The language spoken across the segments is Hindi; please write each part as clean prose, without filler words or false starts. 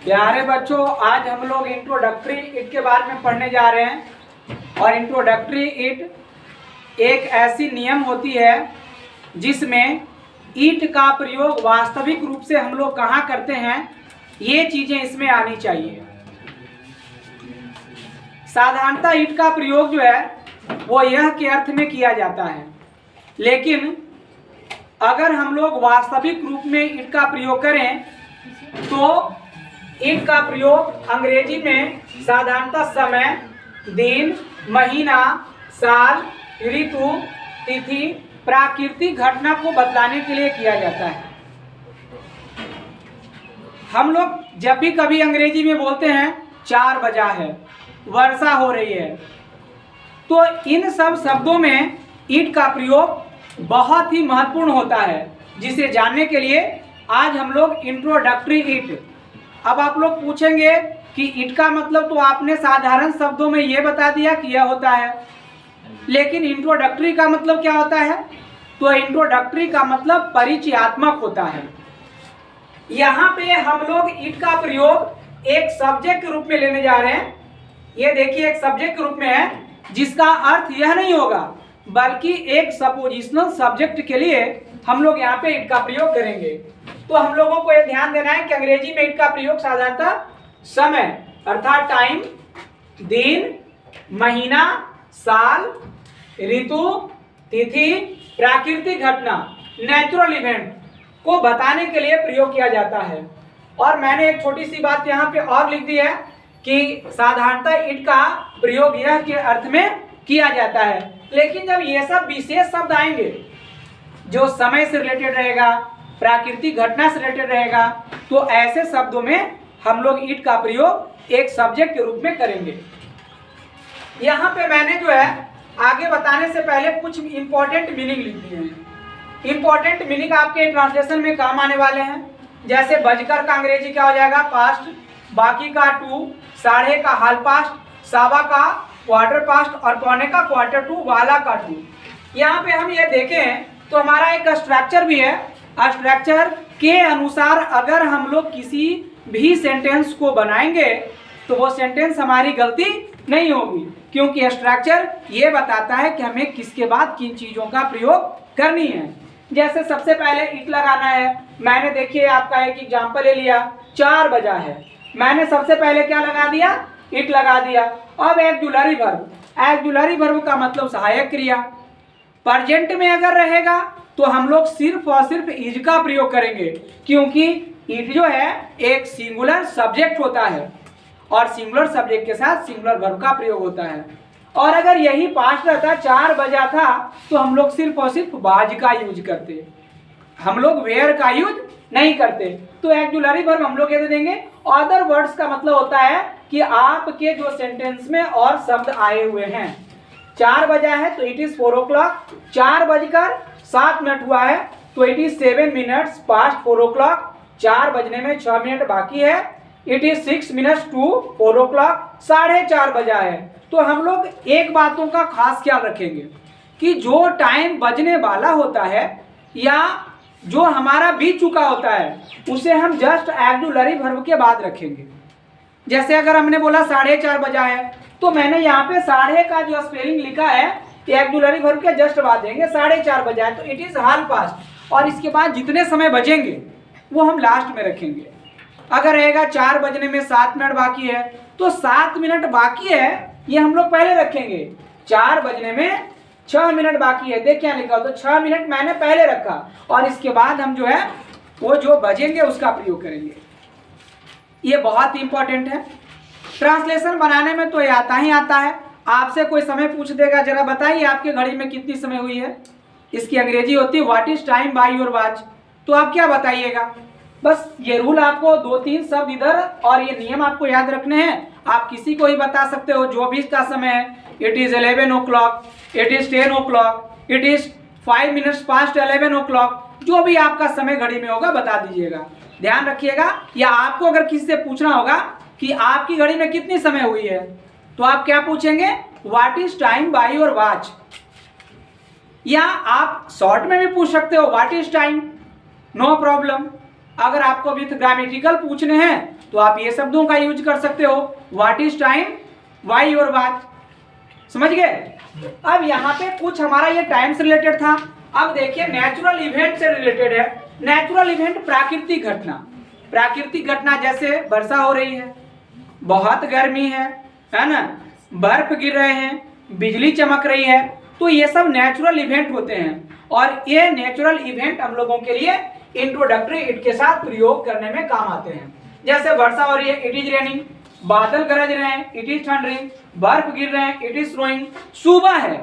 प्यारे बच्चों, आज हम लोग इंट्रोडक्टरी इट के बारे में पढ़ने जा रहे हैं। और इंट्रोडक्टरी इट एक ऐसी नियम होती है जिसमें ईट का प्रयोग वास्तविक रूप से हम लोग कहाँ करते हैं, ये चीज़ें इसमें आनी चाहिए। साधारणतः ईट का प्रयोग जो है वो यह के अर्थ में किया जाता है, लेकिन अगर हम लोग वास्तविक रूप में ईट का प्रयोग करें तो ईट का प्रयोग अंग्रेजी में साधारणतः समय, दिन, महीना, साल, ऋतु, तिथि, प्राकृतिक घटना को बतलाने के लिए किया जाता है। हम लोग जब भी कभी अंग्रेजी में बोलते हैं 4 बजा है, वर्षा हो रही है, तो इन सब शब्दों में ईट का प्रयोग बहुत ही महत्वपूर्ण होता है, जिसे जानने के लिए आज हम लोग इंट्रोडक्टरी ईट। अब आप लोग पूछेंगे कि ईट का मतलब तो आपने साधारण शब्दों में ये बता दिया कि यह होता है, लेकिन इंट्रोडक्टरी का मतलब क्या होता है? तो इंट्रोडक्टरी का मतलब परिचयात्मक होता है। यहाँ पे हम लोग ईट का प्रयोग एक सब्जेक्ट के रूप में लेने जा रहे हैं। ये देखिए एक सब्जेक्ट के रूप में है, जिसका अर्थ यह नहीं होगा बल्कि एक सपोजिशनल सब्जेक्ट के लिए हम लोग यहाँ पे ईट का प्रयोग करेंगे। तो हम लोगों को ये ध्यान देना है कि अंग्रेजी में ईट का प्रयोग साधारणतः समय अर्थात टाइम, दिन, महीना, साल, ऋतु, तिथि, प्राकृतिक घटना, नेचुरल इवेंट को बताने के लिए प्रयोग किया जाता है। और मैंने एक छोटी सी बात यहाँ पे और लिख दी है कि साधारणतः ईट का प्रयोग यह के अर्थ में किया जाता है, लेकिन जब ये सब विशेष शब्द आएंगे जो समय से रिलेटेड रहेगा, प्राकृतिक घटना से रिलेटेड रहेगा, तो ऐसे शब्दों में हम लोग ईट का प्रयोग एक सब्जेक्ट के रूप में करेंगे। यहाँ पे मैंने जो है आगे बताने से पहले कुछ इंपॉर्टेंट मीनिंग लिख दिए हैं। इंपॉर्टेंट मीनिंग आपके ट्रांसलेशन में काम आने वाले हैं। जैसे बजकर का अंग्रेजी क्या हो जाएगा? पास्ट, बाकी का टू, साढ़े का हाल पास्ट, सावा का क्वार्टर पास्ट और पौने का क्वार्टर टू, वाला का टू। यहाँ पे हम ये देखें तो हमारा एक स्ट्रक्चर भी है। स्ट्रक्चर के अनुसार अगर हम लोग किसी भी सेंटेंस को बनाएंगे तो वो सेंटेंस हमारी गलती नहीं होगी, क्योंकि स्ट्रक्चर ये बताता है कि हमें किसके बाद किन चीज़ों का प्रयोग करनी है। जैसे सबसे पहले ईट लगाना है। मैंने देखिए आपका एक एग्जाम्पल ले लिया, 4 बजा है, मैंने सबसे पहले क्या लगा दिया? ईट लगा दिया। अब एक्जुलरी वर्ब, एक्जुलरी वर्ब का मतलब सहायक क्रिया। प्रेजेंट में अगर रहेगा तो हम लोग सिर्फ और सिर्फ इज का प्रयोग करेंगे, क्योंकि इट जो है एक सिंगुलर सब्जेक्ट होता है और सिंगुलर सब्जेक्ट के साथ सिंगुलर वर्ब का प्रयोग होता है। और अगर यही पास्ट रहता, 4 बजा था, तो हम लोग सिर्फ और सिर्फ बाज का यूज करते, हम लोग वेयर का यूज नहीं करते। तो एक्जुलरी वर्ब हम लोग ये दे देंगे। अदर वर्ड्स का मतलब होता है कि आपके जो सेंटेंस में और शब्द आए हुए हैं। 4 बजा है तो इट इज 4 o'clock, 4 बजकर 7 मिनट हुआ है तो it is 7 minutes past 4 o'clock, 4 बजने में 6 मिनट बाकी है, it is 6 minutes to 4 o'clock, 4:30 बजा है। तो हम लोग एक बातों का खास ख्याल रखेंगे कि जो टाइम बजने वाला होता है या जो हमारा बीत चुका होता है उसे हम जस्ट एक्जुलरी वर्ब के बाद रखेंगे। जैसे अगर हमने बोला 4:30 बजा है तो मैंने यहाँ पे साढ़े का जो स्पेलिंग लिखा है एक्जुलरी वर्ब के जस्ट बाद देंगे। 4:30 बजा है तो इट इज हाल पास्ट, और इसके बाद जितने समय बजेंगे वो हम लास्ट में रखेंगे। अगर रहेगा 4 बजने में 7 मिनट बाकी है तो 7 मिनट बाकी है ये हम लोग पहले रखेंगे। 4 बजने में 6 मिनट बाकी है, देख क्या लिखा हो, तो 6 मिनट मैंने पहले रखा और इसके बाद हम जो है वो जो बजेंगे उसका प्रयोग करेंगे। ये बहुत इंपॉर्टेंट है। ट्रांसलेशन बनाने में तो ये आता ही आता है। आपसे कोई समय पूछ देगा, जरा बताइए आपके घड़ी में कितनी समय हुई है, इसकी अंग्रेजी होती है what is time by your watch. तो आप क्या बताइएगा? बस ये रूल आपको 2-3 शब्द इधर और ये नियम आपको याद रखने हैं। आप किसी को ही बता सकते हो जो भी इसका समय है, it is 11 o'clock, it is 10 o'clock, it is 5 minutes past 11 o'clock, जो भी आपका समय घड़ी में होगा बता दीजिएगा। ध्यान रखिएगा, या आपको अगर किसी से पूछना होगा कि आपकी घड़ी में कितनी समय हुई है तो आप क्या पूछेंगे? What is time by your watch. या आप शॉर्ट में भी पूछ सकते हो what is time, no problem. अगर आपको विथ ग्रामेटिकल पूछने हैं तो आप ये शब्दों का यूज कर सकते हो, what is time, why your watch. समझ गए। अब यहाँ पे कुछ हमारा ये टाइम से रिलेटेड था। अब देखिए नेचुरल इवेंट से रिलेटेड है। नेचुरल इवेंट प्राकृतिक घटना, प्राकृतिक घटना जैसे वर्षा हो रही है, बहुत गर्मी है ना, बर्फ गिर रहे हैं, बिजली चमक रही है, तो ये सब नेचुरल इवेंट होते हैं। और ये नेचुरल इवेंट हम लोगों के लिए इंट्रोडक्टरी इट के साथ प्रयोग करने में काम आते हैं। जैसे वर्षा हो रही है, इट इज रेनिंग, बादल गरज रहे हैं, इट इज थंडरिंग, बर्फ गिर रहे हैं, इट इज स्नोइंग, सुबह है,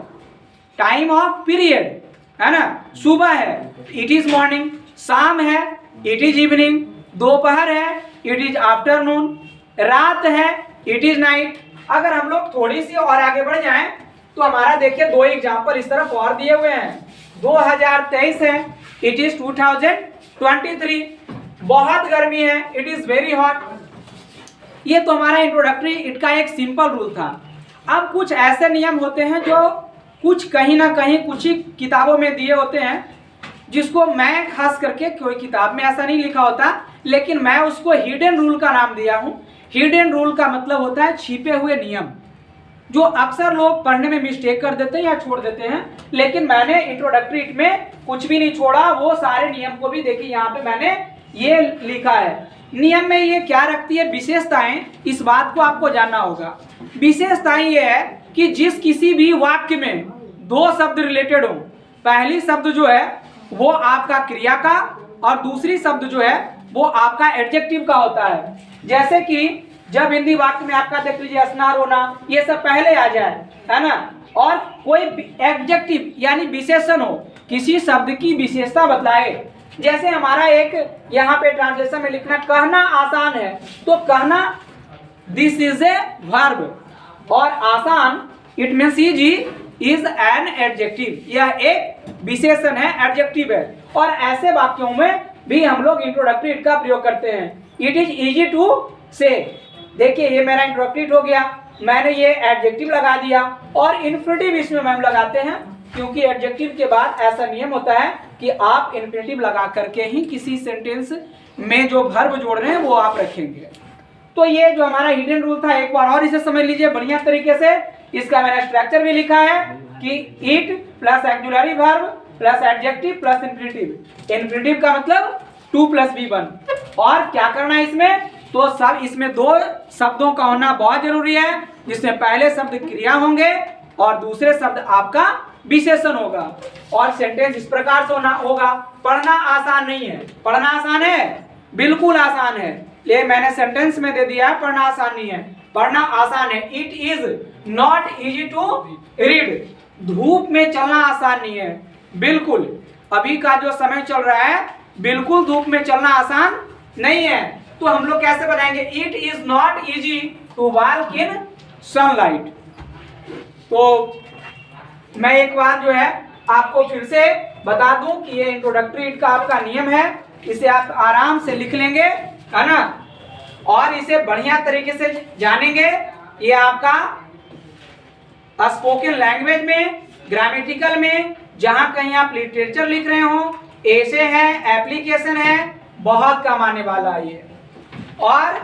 टाइम ऑफ पीरियड है ना, सुबह है, इट इज मॉर्निंग, शाम है, इट इज इवनिंग, दोपहर है, इट इज आफ्टरनून, रात है, इट इज नाइट। अगर हम लोग थोड़ी सी और आगे बढ़ जाएं तो हमारा देखिए 2 एग्जाम्पल इस तरफ और दिए हुए हैं। 2023 है, इट इज 2023, बहुत गर्मी है, इट इज वेरी हॉट। ये तो हमारा इंट्रोडक्टरी इट का एक सिंपल रूल था। अब कुछ ऐसे नियम होते हैं जो कुछ कहीं ना कहीं कुछ ही किताबों में दिए होते हैं, जिसको मैं खास करके, कोई किताब में ऐसा नहीं लिखा होता, लेकिन मैं उसको हिडन रूल का नाम दिया हूँ। हिडन रूल का मतलब होता है छिपे हुए नियम, जो अक्सर लोग पढ़ने में मिस्टेक कर देते हैं या छोड़ देते हैं। लेकिन मैंने इंट्रोडक्टरी में कुछ भी नहीं छोड़ा, वो सारे नियम को भी देखिए यहाँ पे मैंने ये लिखा है। नियम में ये क्या रखती है विशेषताएं, इस बात को आपको जानना होगा। विशेषताएं ये है कि जिस किसी भी वाक्य में 2 शब्द रिलेटेड हो, पहली शब्द जो है वो आपका क्रिया का और दूसरी शब्द जो है वो आपका एडजेक्टिव का होता है। जैसे कि जब हिंदी वाक्य में आपका देख लीजिए स्नार होना, ये सब पहले आ जाए, है ना। और कोई एडजेक्टिव यानी विशेषण हो, किसी शब्द की विशेषता बतलाए। जैसे हमारा एक यहाँ पे ट्रांसलेशन में लिखना, कहना आसान है, तो कहना दिस इज ए वर्ब, और आसान it means easy is an adjective, यह एक विशेषण है, एडजेक्टिव है। और ऐसे वाक्यों में भी हम लोग इंट्रोडक्टरी इट का प्रयोग करते हैं। इट इज इजी टू से, देखिए ये मेरा इंट्रोडक्टरी हो गया, मैंने ये एडजेक्टिव लगा दिया। और इन्फिनिटिव इसमें मैम लगाते हैं, क्योंकि एडजेक्टिव के बाद ऐसा नियम होता है कि आप इन्फिनिटिव लगा करके ही किसी सेंटेंस में जो वर्ब जोड़ रहे हैं वो आप रखेंगे। तो ये जो हमारा हिडन रूल था, एक बार और इसे समझ लीजिए बढ़िया तरीके से। इसका मैंने स्ट्रक्चर भी लिखा है कि it plus auxiliary verb plus adjective plus infinitive. Infinitive का मतलब 2 + V1। और क्या करना है इसमें, तो सब इसमें 2 शब्दों का होना बहुत जरूरी है, जिसमें पहले शब्द क्रिया होंगे और दूसरे शब्द आपका विशेषण होगा। और सेंटेंस इस प्रकार से होगा। पढ़ना आसान नहीं है, पढ़ना आसान है, बिल्कुल आसान है, ये मैंने सेंटेंस में दे दिया है, पढ़ना आसान नहीं है, पढ़ना आसान है। It is not easy to read, धूप में चलना आसान नहीं है, बिल्कुल। अभी का जो समय चल रहा है, बिल्कुल धूप में चलना आसान नहीं है। तो हम लोग कैसे बनाएंगे, it is not easy to walk in sunlight. तो मैं एक बार जो है आपको फिर से बता दूं कि ये इंट्रोडक्टरी का आपका नियम है, इसे आप आराम से लिख लेंगे, है ना, और इसे बढ़िया तरीके से जानेंगे। ये आपका स्पोकन लैंग्वेज में, ग्रामेटिकल में, जहां कहीं आप लिटरेचर लिख रहे हो, ऐसे है, एप्लीकेशन है, बहुत काम आने वाला है ये। और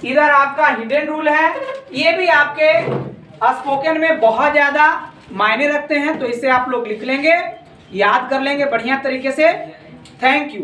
इधर आपका हिडन रूल है, ये भी आपके स्पोकन में बहुत ज्यादा मायने रखते हैं, तो इसे आप लोग लिख लेंगे, याद कर लेंगे बढ़िया तरीके से। Thank you.